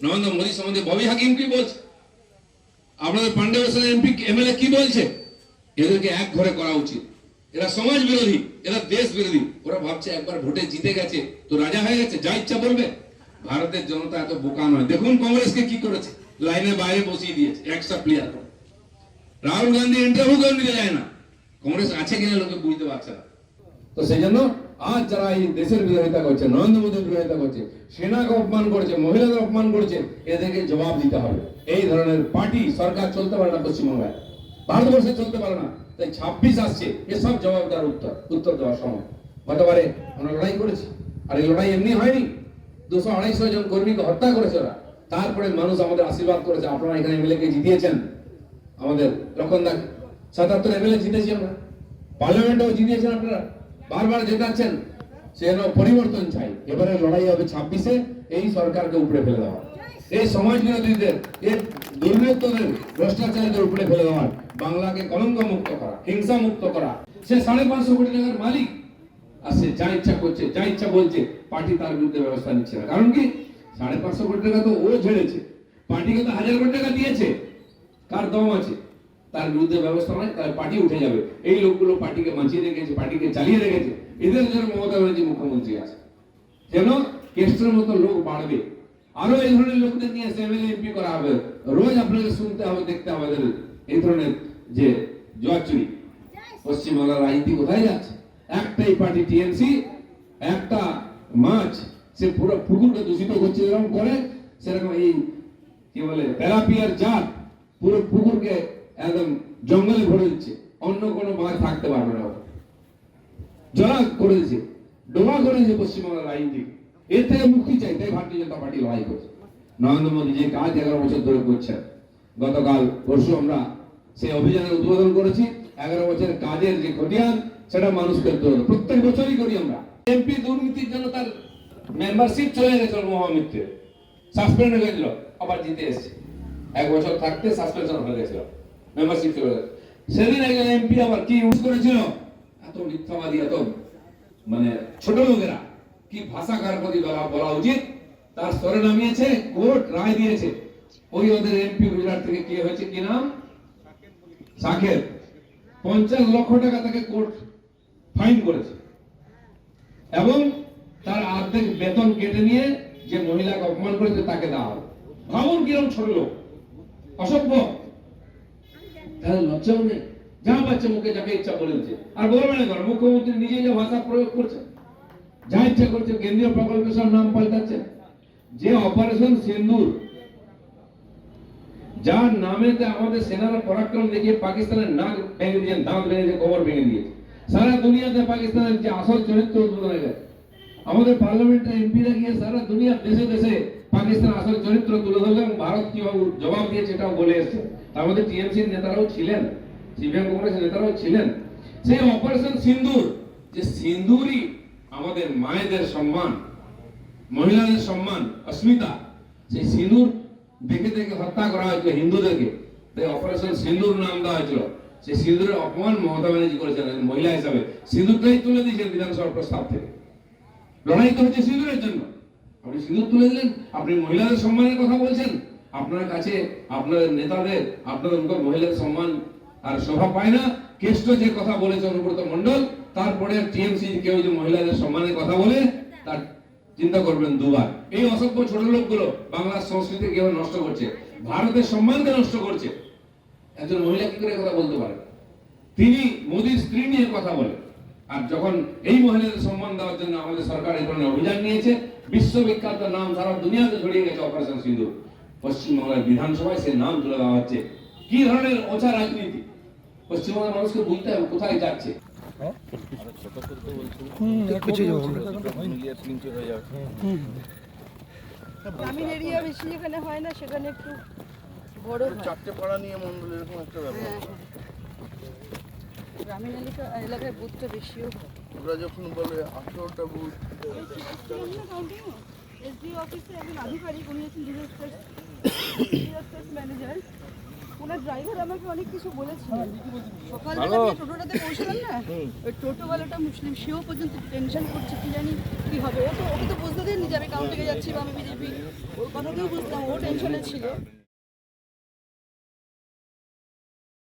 নরেন্দ্র মোদী সম্বন্ধে ববি হাকিম কি বলছে, আপনাদের পান্ডেশ্বর এমপি এমএলএ কি বলছে? এদেরকে এক ঘরে করা উচিত। এরা সমাজ বিরোধী, এরা দেশ বিরোধী। ওরা ভাবছে একবার ভোটে জিতে গেছে তো রাজা হয়ে গেছে, যা ইচ্ছা বলবে। ভারতের জনতা এত বোকা নয়। দেখুন কংগ্রেসকে কি করেছে, লাইনের বাইরে বসিয়ে দিয়েছে extra player. Rahul Gandhi interview কেউ নিতে যায় না, কংগ্রেস আছে কিনা লোকে বুঝতে পারছে না। তো সেই জন্য আজ যারা এই দেশের বিরোধিতা করছে, নরেন্দ্র মোদীর বিরোধিতা করছে, সেনাকে অপমান করছে, মহিলাদের অপমান করছে, এদেরকে জবাব দিতে হবে। এই ধরনের পার্টি সরকার চলতে পারে না পশ্চিমবাংলায়, ভারতবর্ষে চলতে পারে না। তাই 26 আসছে, এসব জবাব দেওয়ার উত্তর দেওয়ার সময়। গতবারে আমরা লড়াই করেছি, আর এই লড়াই এমনি হয়নি। 200-250 জন কর্মীকে হত্যা করেছে ওরা। তারপরে মানুষ আমাদের আশীর্বাদ করেছে। আপনারা এখানে এমএলএ কে জিতিয়েছেন, আমাদের লক্ষণদা 77 এমএলএ জিতেছি আমরা, পার্লামেন্টেও জিতিয়েছেন আপনারা, বারবার জেতাচ্ছেন। সেজন্য পরিবর্তন চাই। এবারে লড়াই হবে 26-এ এই সরকারকে উপরে ফেলে দেওয়া, এই সমাজ বিরোধীদের, এই দুর্নীতিদের, ভ্রষ্টাচারীদের উপরে ফেলে দেওয়া, বাংলাকে কলঙ্ক মুক্ত করা, হিংসা মুক্ত করা। সে 550 কোটি টাকার মালিক, আর সে যা ইচ্ছা করছে, যা ইচ্ছা বলছে, পার্টি তার বিরুদ্ধে ব্যবস্থা নিচ্ছে না। কারণ কি, 550 কোটি টাকা তো ও ঝেড়েছে, পার্টিকে তো 1000 কোটি টাকা দিয়েছে। কার দম আছে? তার বিরুদ্ধে ব্যবস্থা নয়, তার পার্টি উঠে যাবে। এই লোকগুলো পার্টিকে বাঁচিয়ে রেখেছে, পার্টিকে চালিয়ে রেখেছে। এদের জন্য মমতা ব্যানার্জি মুখ্যমন্ত্রী আছে, যেন কেষ্টর মতো লোক বাড়বে। আরো এই ধরনের লোকদের নিয়ে এমএলএ এমপি করা হবে। রোজ আপনাকে শুনতে হবে, দেখতে হবে এই ধরনের যে জুয়াচুরি। পশ্চিমবাংলার রাজনীতি কোথায় যাচ্ছে? একটাই পার্টি টিএমসি, একটা মাছ, সে পুরো পুকুরকে দূষিত করছে। যেরকম করে সেরকম এই কি বলে তেলাপিয়ার জাত পুরো পুকুরকে একদম জঙ্গলে ভরে দিচ্ছে, অন্য কোনো মাছ থাকতে পারবে না। জলা করে দিচ্ছে, ডোবা করে দিচ্ছে পশ্চিমবাংলার রাজনীতি। এর থেকে মুক্তি চাই, তাই ভারতীয় জনতা পার্টি লড়াই করছে। নরেন্দ্র মোদী যে কাজ 11 বছর ধরে করছেন, গতকাল পরশু আমরা সেই অভিযানের উদ্বোধন করেছি। 11 বছরের কাজের যে খতিয়ান, সেটা মানুষকে তুলে প্রত্যেক বছরই করি আমরা। এমপি দুর্নীতির জন্য তার মেম্বারশিপ চলে গেছিল, মহামিত্রে সাসপেন্ড হয়ে গেছিল, আবার জিতে এসেছে। 1 বছর থাকতে সাসপেনশন হয়ে গেছিল, মেম্বারশিপ চলে গেছে। সেদিন একজন এমপি আবার কি ইউজ করেছিল, এত মিথ্যাবাদী, এত মানে ছোট লোকেরা কি ভাষা কার প্রতি বলা উচিত, তার স্তরে নামিয়েছে। কোর্ট রায় দিয়েছে, ওই ওদের এমপি গুজরাট থেকে কি হয়েছে, কি নাম, সাকের, 50 লক্ষ টাকা তাকে কোর্ট ফাইন করেছে, এবং তার অর্ধেক বেতন কেটে নিয়ে যে মহিলাকে অপমান করেছে তাকে দেওয়া হবে। ভাবুন কিরকম ছোট লোক, অসভ্য। তাহলে লজ্জাও নেই, যা পাচ্ছে মুখে যাকে ইচ্ছা বলেছে। আর বলবে না কেন, মুখ্যমন্ত্রী নিজে যে ভাষা প্রয়োগ করছে, যা ইচ্ছা করছে, কেন্দ্রীয় প্রকল্পের সব নাম পাল্টাচ্ছে। যে অপারেশন সিন্দুর, যার নামেতে আমাদের সেনারা পরাক্রম দেখিয়ে পাকিস্তানের নাক ভেঙে দিয়েছে, দাঁত ভেঙেছে, কোমর ভেঙে দিয়েছে। সারা দুনিয়াতে পাকিস্তানের যে আসল চরিত্র উদ্বোধন হয়ে গেছে। আমাদের পার্লামেন্টের এমপিরা গিয়ে সারা দুনিয়ার দেশে দেশে পাকিস্তান আসল চরিত্র তুলে ধরলেন, ভারত কিভাবে জবাব দিয়েছে এটাও বলে এসছে। তার মধ্যে টিএমসির নেতারাও ছিলেন, সিপিএম কংগ্রেসের নেতারাও ছিলেন। সেই অপারেশন সিন্দুর, যে সিন্দুরই আমাদের মায়েদের সম্মান, মহিলাদের সম্মান, অস্মিতা, সেই সিন্দুর দেখে দেখে হত্যা করা হয়েছিল হিন্দুদেরকে। তাই অপারেশন সিন্দুর নাম দেওয়া হয়েছিল। সেই সিন্দুরের অপমান মমতা ব্যানার্জি করেছেন মহিলা হিসাবে, সিন্দুরটাই তুলে দিয়েছেন বিধানসভা প্রস্তাব থেকে। লড়াই তো হচ্ছে সিঁদুরের জন্য, আপনি সিঁদুর তুলে দিলেন, আপনি মহিলাদের সম্মানের কথা বলছেন। আপনার কাছে আপনাদের নেতাদের, আপনাদের মুখে মহিলাদের সম্মান আর শোভা পায় না। কেষ্ট যে কথা বলেছে অনুব্রত মণ্ডল, তারপরে টিএমসি কেউ যে মহিলাদের সম্মানের কথা বলে, তার চিন্তা করবেন দুবার। এই অসভ্য ছোট লোকগুলো বাংলার সংস্কৃতি কিভাবে নষ্ট করছে, ভারতের সম্মানকে নষ্ট করছে। একজন মহিলা কি করে কথা বলতে পারে? তিনি মোদীর স্ত্রী নিয়ে কথা বলে। আর যখন এই মহিলাদের সম্মান দেওয়ার জন্য আমাদের সরকার এই ধরনের অভিযান নিয়েছে, বিশ্ববিখ্যাত নাম সারা দুনিয়াতে ছড়িয়ে গেছে অপারেশন সিন্দুর, পশ্চিমবাংলার বিধানসভায় সে নাম তুলে দেওয়া হচ্ছে। কি ধরনের ওঝা রাজনীতি! পশ্চিমবঙ্গের মানুষকে বুঝতে হবে কোথায় যাচ্ছে। গ্রামীণ এরিয়া বেশি যেখানে হয় না, সেখানে একটু বড় চারটে পাড়া নিয়ে মন্ডল এরকম একটা ব্যাপার। গ্রামীণ এলাকায় বুথটা বেশিও হয়। ওরা যখন বলে 18টা বুথ, এসডি অফিসে একজন আধিকারিক, উনি হচ্ছেন ডিজাস্টার ম্যানেজার। ওনার ড্রাইভার আমাকে অনেক কিছু বলেছিলেন। সকালবেলা টোটোটাতে পৌঁছলাম না, ওই টোটোওয়ালাটা মুসলিম, সেও পর্যন্ত টেনশন করছে কি জানি কি হবে। ওকে তো বুঝতে দেননি যে আমি কাউন্ট থেকে যাচ্ছি বা আমি বিজেপি। ও ওর কথাতেও বুঝলাম ও টেনশনে ছিল